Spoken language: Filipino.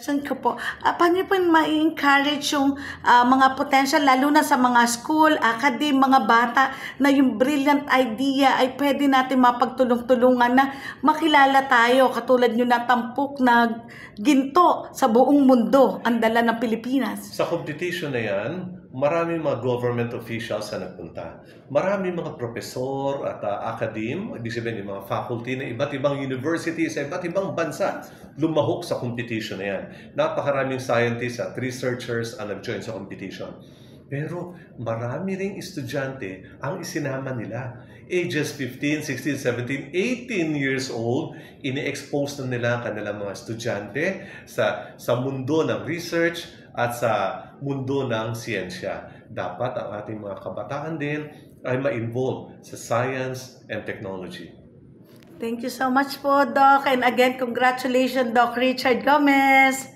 question ko po, paano po ma-encourage yung mga potential, lalo na sa mga school, academy, mga bata, na yung brilliant idea ay pwede natin mapagtulong-tulungan na makilala tayo, katulad nyo na tampok na ginto sa buong mundo ang dala ng Pilipinas? Sa competition na yan, maraming mga government officials na nagpunta. Maraming mga profesor at ibig sabihin yung mga faculty na iba't ibang university sa iba't ibang bansa lumahok sa competition na yan. Napakaraming scientists at researchers ang nag-join sa competition. Pero marami ring estudyante ang isinama nila. Ages 15, 16, 17, 18 years old, ini-expose na nila kanilang mga estudyante sa mundo ng research at sa mundo ng siyensya. Dapat ang ating mga kabataan din ay ma-involve sa science and technology. Thank you so much po, Doc. And again, congratulations, Doc Richard Gomez.